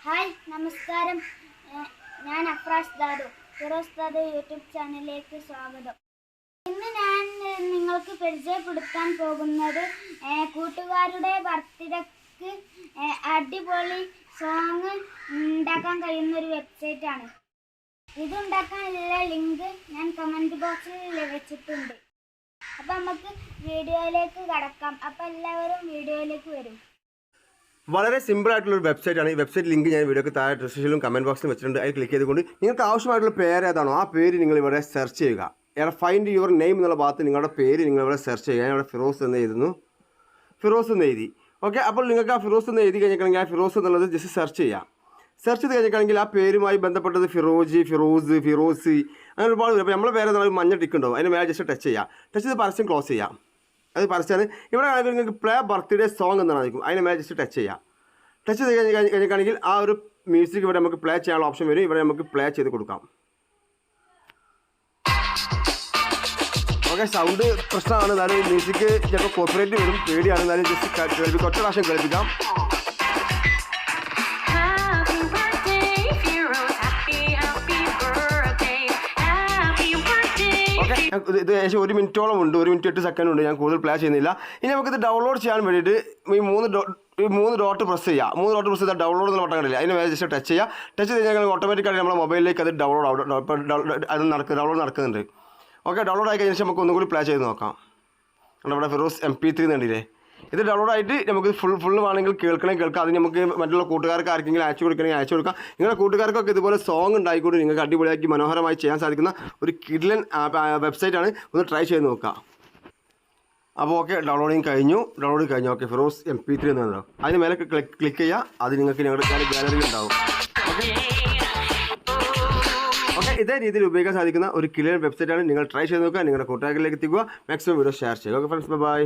Hi നമസ്കാരം. ഞാൻ Afras Dadu. Firoz Dadu YouTube ചാനലിലേക്ക് സ്വാഗതം. ഇന്ന് ഞാൻ നിങ്ങൾക്ക് പരിചയപ്പെടുത്താൻ പോകുന്നത് കൂട്ടുകാരുടെ ബർത്ത്ഡേക്ക് അടിപൊളി സോങ് ഉണ്ടാക്കാൻ കഴിയുന്ന ഒരു വെബ്സൈറ്റാണ്. ഇതുണ്ടാക്കാനുള്ള ലിങ്ക് ഞാൻ കമൻറ്റ് ബോക്സിൽ വെച്ചിട്ടുണ്ട്. അപ്പം നമുക്ക് വീഡിയോയിലേക്ക് കടക്കാം. അപ്പം എല്ലാവരും വീഡിയോയിലേക്ക് വരും. വളരെ സിമ്പിൾ ആയിട്ടുള്ള ഒരു വെബ്സൈറ്റാണ്. ഈ വെബ്സൈറ്റ് ലിങ്ക് ഞാൻ വീഡിയോക്ക് താഴെ ഡിസ്ക്രിപ്ഷനിലും കമൻറ്റ് ബോക്സിലും വെച്ചിട്ടുണ്ട്. അതിൽ ക്ലിക്ക് ചെയ്തുകൊണ്ട് നിങ്ങൾക്ക് ആവശ്യമായിട്ടുള്ള പേര് ഏതാണോ ആ പേര് നിങ്ങൾ ഇവിടെ സെർച്ച് ചെയ്യുക. ഇവിടെ ഫൈൻഡ് യുവർ നെയിം എന്നുള്ള ഭാഗത്ത് നിങ്ങളുടെ പേര് നിങ്ങൾ ഇവിടെ സെർച്ച് ചെയ്യുക. ഞാൻ ഇവിടെ ഫിറോസ് എന്ന് എഴുതുന്നു. ഫിറോസ് എന്ന് എഴുതി. ഓക്കെ, അപ്പോൾ നിങ്ങൾക്ക് ആ ഫിറോസ് എന്ന് എഴുതി കഴിഞ്ഞിട്ടുണ്ടെങ്കിൽ ആ ഫിറോസ് എന്നുള്ളത് ജസ്റ്റ് സെർച്ച് ചെയ്യാം. സെർച്ച് ചെയ്ത് കഴിഞ്ഞിട്ടുണ്ടെങ്കിൽ ആ പേരുമായി ബന്ധപ്പെട്ടത് ഫിറോജി, ഫിറോസ് അങ്ങനെ ഒരുപാട് വരും. അപ്പോൾ നമ്മളെ പേര് എന്നാൽ മഞ്ഞ ടിക്ക് ഉണ്ടാവും. അതിന് മേലെ ജസ്റ്റ് ടച്ച് ചെയ്യാം. ടച്ച് ചെയ്ത് പരസ്യം ക്ലോസ് ചെയ്യാം. അത് പരസ്യമാണ്. ഇവിടെ ആണെങ്കിൽ നിങ്ങൾക്ക് പ്ലേ ബർത്ത്ഡേ സോങ് എന്നാണ് ആയിരിക്കും. അതിന് മേലെ ജസ്റ്റ് ടച്ച് ചെയ്യാം. ടച്ച് ചെയ്ത് കഴിഞ്ഞിട്ടാണെങ്കിൽ ആ ഒരു മ്യൂസിക് ഇവിടെ നമുക്ക് പ്ലേ ചെയ്യാനുള്ള ഓപ്ഷൻ വരും. ഇവിടെ നമുക്ക് പ്ലേ ചെയ്ത് കൊടുക്കാം. ഓക്കെ, സൗണ്ട് പ്രശ്നമാണ്. എന്നാലും മ്യൂസിക് ചിലപ്പോൾ കോപ്പറേറ്റ് വരും, പേടിയാണ്. എന്നാലും ജസ്റ്റ് ഒറ്റ പ്രാവശ്യം കേൾപ്പിക്കാം. ഇത് ഏകദേശം 1 മിനിറ്റോളം ഉണ്ട്. 1 മിനിറ്റ് 8 സെക്കൻഡ് ഉണ്ട്. ഞാൻ കൂടുതൽ പ്ലേ ചെയ്യുന്നില്ല. ഇനി നമുക്കിത് ഡൗൺലോഡ് ചെയ്യാൻ വേണ്ടിയിട്ട് ഈ മൂന്ന് ഡോട്ട് പ്രസ് ചെയ്യുക. 3 ഡോട്ട് പ്രസ് ചെയ്താൽ ഡൗൺലോഡ് എന്നുള്ള ബട്ടൺ കണ്ടില്ല. അതിന് മേലെ ജസ്റ്റ് ടച്ച് ചെയ്യുക. ടച്ച് ചെയ്ത് കഴിഞ്ഞാൽ ഓട്ടോമാറ്റിക്കായിട്ട് നമ്മുടെ മൊബൈലിലേക്ക് അത് ഡൗൺലോഡ് നടക്കുന്നുണ്ട്. ഓക്കെ, ഡൗൺലോഡ് ആയി കഴിഞ്ഞ ശേഷം നമുക്ക് ഒന്നും കൂടി പ്ലേ ചെയ്ത് നോക്കാം. നമ്മുടെ ഫിറോസ് MP3 കണ്ടില്ലേ. ഇത് ഡൗൺലോഡ് ആയിട്ട് നമുക്ക് ഫുള്ള് വേണമെങ്കിൽ കേൾക്കാം. അത് നമുക്ക് മറ്റുള്ള കൂട്ടുകാർക്ക് ആർക്കെങ്കിലും അയച്ചു കൊടുക്കാം. നിങ്ങളുടെ കൂട്ടുകാർക്കൊക്കെ ഇതുപോലെ സോങ് ഉണ്ടായിക്കൊണ്ട് നിങ്ങൾക്ക് അടിപൊളിയാക്കി മനോഹരമായി ചെയ്യാൻ സാധിക്കുന്ന ഒരു കിഡ്ലൻ വെബ്സൈറ്റാണ്. ഒന്ന് ട്രൈ ചെയ്ത് നോക്കുക. അപ്പോൾ ഓക്കെ, ഡൗൺലോഡ് കഴിഞ്ഞു. ഓക്കെ, ഫിറോസ് MP3 എന്ന് പറഞ്ഞോ. അതിന് മേലെ ക്ലിക്ക് ചെയ്യുക. അത് നിങ്ങൾക്ക് ഞങ്ങളുടെ ഗാലറിയിൽ ഉണ്ടാവും. ഓക്കെ, ഇതേ രീതിയിൽ ഉപയോഗിക്കാൻ സാധിക്കുന്ന ഒരു കിഡ്ലൻ വെബ്സൈറ്റാണ്. നിങ്ങൾ ട്രൈ ചെയ്ത് നോക്കുക. നിങ്ങളുടെ കൂട്ടുകാരിലേക്ക് എത്തിക്കുക. മാക്സിമം വീഡിയോ ഷെയർ ചെയ്യുക. Okay friends, by.